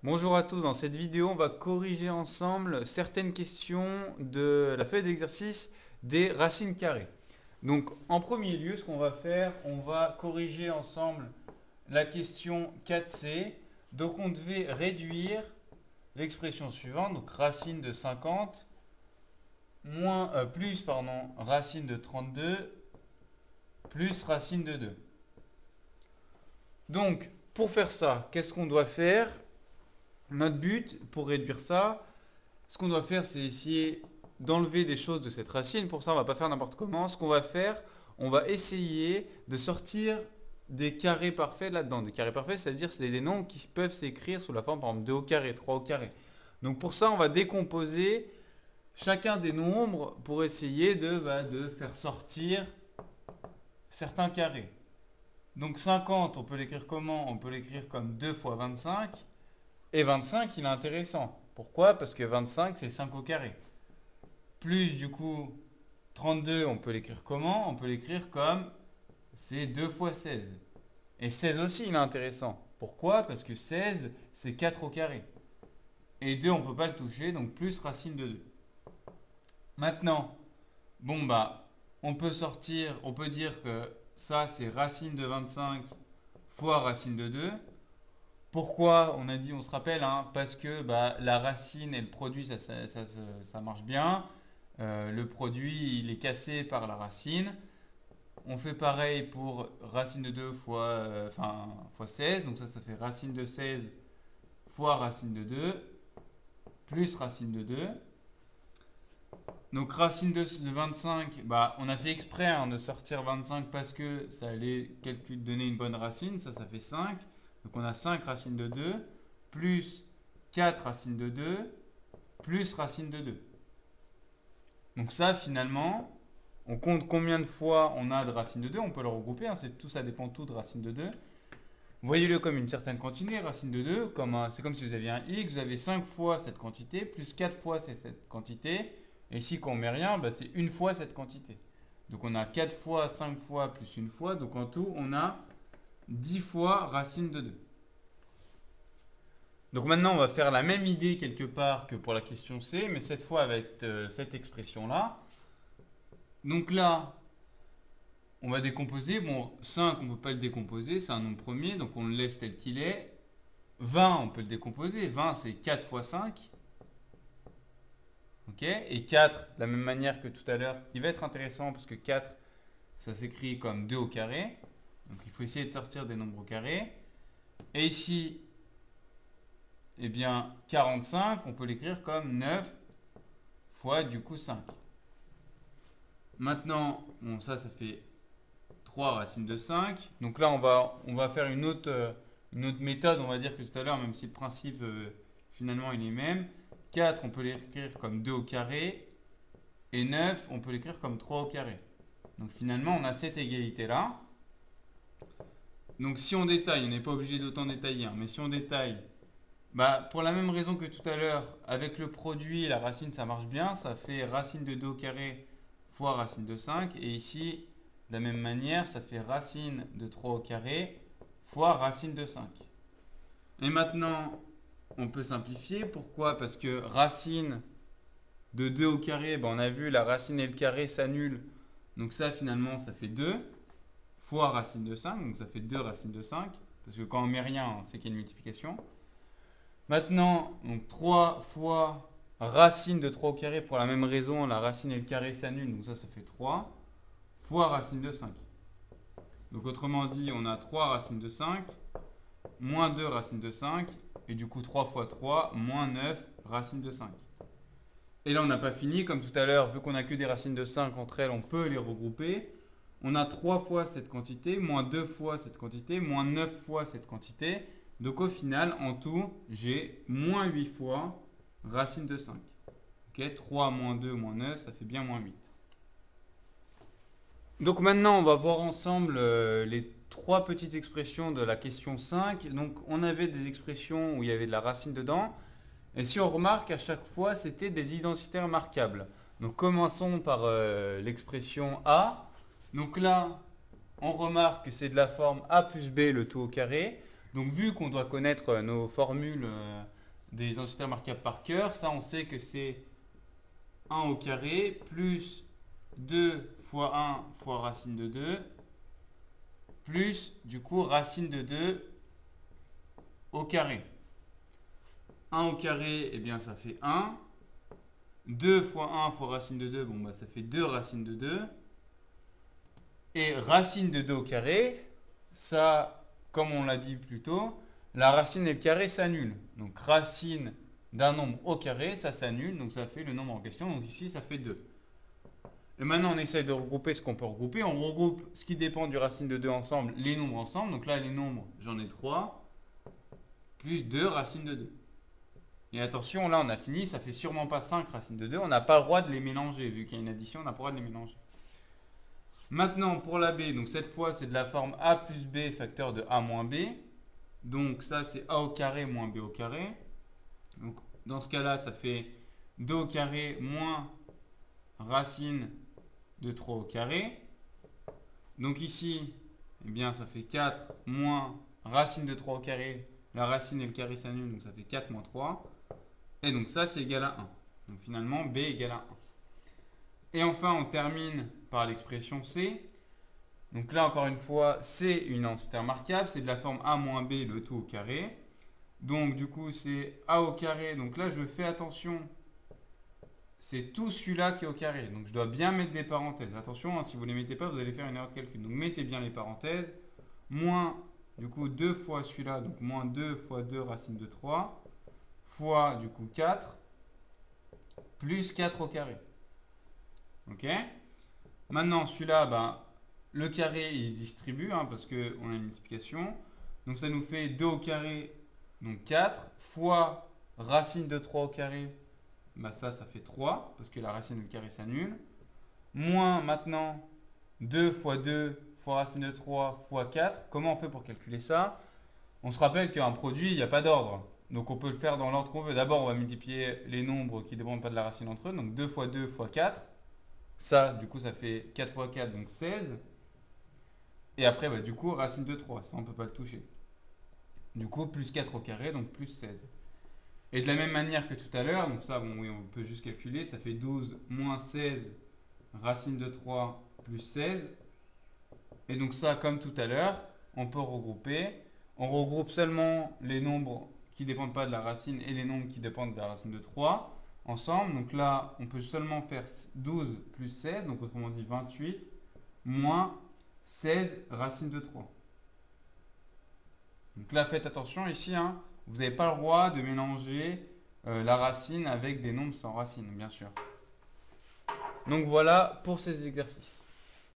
Bonjour à tous, dans cette vidéo on va corriger ensemble certaines questions de la feuille d'exercice des racines carrées. Donc en premier lieu ce qu'on va faire, on va corriger ensemble la question 4C. Donc on devait réduire l'expression suivante, donc racine de 50 plus racine de 32 plus racine de 2. Donc pour faire ça, qu'est-ce qu'on doit faire? Notre but pour réduire ça, ce qu'on doit faire, c'est essayer d'enlever des choses de cette racine. Pour ça, on ne va pas faire n'importe comment. Ce qu'on va faire, on va essayer de sortir des carrés parfaits là-dedans. Des carrés parfaits, c'est-à-dire c'est des nombres qui peuvent s'écrire sous la forme, par exemple, 2 au carré, 3 au carré. Donc pour ça, on va décomposer chacun des nombres pour essayer de faire sortir certains carrés. Donc 50, on peut l'écrire comment? On peut l'écrire comme 2 fois 25. Et 25, il est intéressant. Pourquoi? Parce que 25, c'est 5 au carré. Plus du coup 32, on peut l'écrire comment? On peut l'écrire comme c'est 2 fois 16. Et 16 aussi, il est intéressant. Pourquoi? Parce que 16, c'est 4 au carré. Et 2, on ne peut pas le toucher, donc plus racine de 2. Maintenant, on peut dire que ça, c'est racine de 25 fois racine de 2. Pourquoi? On a dit, on se rappelle, hein, parce que la racine et le produit, ça marche bien. Le produit, il est cassé par la racine. On fait pareil pour racine de 2 fois 16. Donc ça fait racine de 16 fois racine de 2 plus racine de 2. Donc racine de 25, on a fait exprès, hein, de sortir 25 parce que ça allait donner une bonne racine. Ça fait 5. Donc on a 5 racines de 2 plus 4 racines de 2 plus racine de 2. Donc ça finalement, on compte combien de fois on a de racine de 2. On peut le regrouper, hein, ça dépend tout de racine de 2. Voyez-le comme une certaine quantité, racine de 2. C'est comme si vous aviez un x, vous avez 5 fois cette quantité, plus 4 fois cette quantité. Et ici, quand on met rien, c'est une fois cette quantité. Donc on a 4 fois, 5 fois, plus une fois. Donc en tout, on a 10 fois racine de 2. Donc maintenant, on va faire la même idée quelque part que pour la question C, mais cette fois avec cette expression-là. Donc là, on va décomposer. Bon, 5, on ne peut pas le décomposer, c'est un nombre premier, donc on le laisse tel qu'il est. 20, on peut le décomposer. 20, c'est 4 fois 5. Ok? Et 4, de la même manière que tout à l'heure, il va être intéressant parce que 4, ça s'écrit comme 2 au carré. Donc il faut essayer de sortir des nombres au carré. Et ici, eh bien, 45, on peut l'écrire comme 9 fois du coup 5. Maintenant, ça fait 3 racines de 5. Donc là, on va faire une autre méthode, on va dire que tout à l'heure, même si le principe, finalement, il est même. 4, on peut l'écrire comme 2 au carré. Et 9, on peut l'écrire comme 3 au carré. Donc finalement, on a cette égalité-là. Donc si on détaille, on n'est pas obligé d'autant détailler, hein, mais si on détaille, pour la même raison que tout à l'heure, avec le produit, la racine, ça marche bien. Ça fait racine de 2 au carré fois racine de 5. Et ici, de la même manière, ça fait racine de 3 au carré fois racine de 5. Et maintenant, on peut simplifier. Pourquoi? Parce que racine de 2 au carré, on a vu la racine et le carré s'annulent. Donc ça, finalement, ça fait 2 fois racine de 5. Donc ça fait 2 racines de 5. Parce que quand on met rien, on sait qu'il y a une multiplication. Maintenant, donc 3 fois racine de 3 au carré, pour la même raison, la racine et le carré s'annulent, donc ça fait 3, fois racine de 5. Donc autrement dit, on a 3 racines de 5, moins 2 racines de 5, et du coup 3 fois 3, moins 9 racines de 5. Et là, on n'a pas fini, comme tout à l'heure, vu qu'on n'a que des racines de 5 entre elles, on peut les regrouper. On a 3 fois cette quantité, moins 2 fois cette quantité, moins 9 fois cette quantité. Donc au final, en tout, j'ai moins 8 fois racine de 5. Ok, 3 moins 2 moins 9, ça fait bien moins 8. Donc maintenant, on va voir ensemble les trois petites expressions de la question 5. Donc on avait des expressions où il y avait de la racine dedans. Et si on remarque, à chaque fois, c'était des identitaires marquables. Donc commençons par l'expression A. Donc là, on remarque que c'est de la forme A plus B le tout au carré. Donc vu qu'on doit connaître nos formules des entités remarquables par cœur, ça on sait que c'est 1 au carré plus 2 fois 1 fois racine de 2 plus du coup racine de 2 au carré. 1 au carré, eh bien ça fait 1. 2 fois 1 fois racine de 2, bon bah ça fait 2 racines de 2. Et racine de 2 au carré, ça, comme on l'a dit plus tôt, la racine et le carré s'annulent. Donc racine d'un nombre au carré, ça s'annule, donc ça fait le nombre en question. Donc ici, ça fait 2. Et maintenant, on essaye de regrouper ce qu'on peut regrouper. On regroupe ce qui dépend du racine de 2 ensemble, les nombres ensemble. Donc là, les nombres, j'en ai 3, plus 2 racines de 2. Et attention, là, on a fini, ça fait sûrement pas 5 racines de 2. On n'a pas le droit de les mélanger. Vu qu'il y a une addition, on n'a pas le droit de les mélanger. Maintenant, pour la b, donc cette fois, c'est de la forme a plus b facteur de a moins b. Donc ça, c'est a au carré moins b au carré. Donc dans ce cas-là, ça fait 2 au carré moins racine de 3 au carré. Donc ici, eh bien, ça fait 4 moins racine de 3 au carré. La racine et le carré s'annulent, donc ça fait 4 moins 3. Et donc ça, c'est égal à 1. Donc finalement, b égale à 1. Et enfin, on termine par l'expression C. Donc là, encore une fois, c'est une entité remarquable. C'est de la forme A moins B, le tout au carré. Donc du coup, c'est A au carré. Donc là, je fais attention. C'est tout celui-là qui est au carré. Donc je dois bien mettre des parenthèses. Attention, hein, si vous ne les mettez pas, vous allez faire une erreur de calcul. Donc mettez bien les parenthèses. Moins, du coup, 2 fois celui-là. Donc moins 2 fois 2 racine de 3. Fois, du coup, 4. Plus 4 au carré. Ok. Maintenant, celui-là, ben, le carré, il se distribue, hein, parce qu'on a une multiplication. Donc, ça nous fait 2 au carré, donc 4, fois racine de 3 au carré, ben, ça fait 3, parce que la racine et le carré s'annulent. Moins, maintenant, 2 fois 2 fois racine de 3 fois 4. Comment on fait pour calculer ça? On se rappelle qu'un produit, il n'y a pas d'ordre. Donc, on peut le faire dans l'ordre qu'on veut. D'abord, on va multiplier les nombres qui ne dépendent pas de la racine entre eux. Donc, 2 fois 2 fois 4. Ça, du coup, ça fait 4 fois 4, donc 16. Et après, bah, du coup, racine de 3. Ça, on ne peut pas le toucher. Du coup, plus 4 au carré, donc plus 16. Et de la même manière que tout à l'heure, donc ça, bon, oui, on peut juste calculer. Ça fait 12 moins 16, racine de 3, plus 16. Et donc ça, comme tout à l'heure, on peut regrouper. On regroupe seulement les nombres qui ne dépendent pas de la racine et les nombres qui dépendent de la racine de 3 ensemble. Donc là, on peut seulement faire 12 plus 16, donc autrement dit 28, moins 16 racine de 3. Donc là, faites attention ici, hein, vous n'avez pas le droit de mélanger la racine avec des nombres sans racine, bien sûr. Donc voilà pour ces exercices.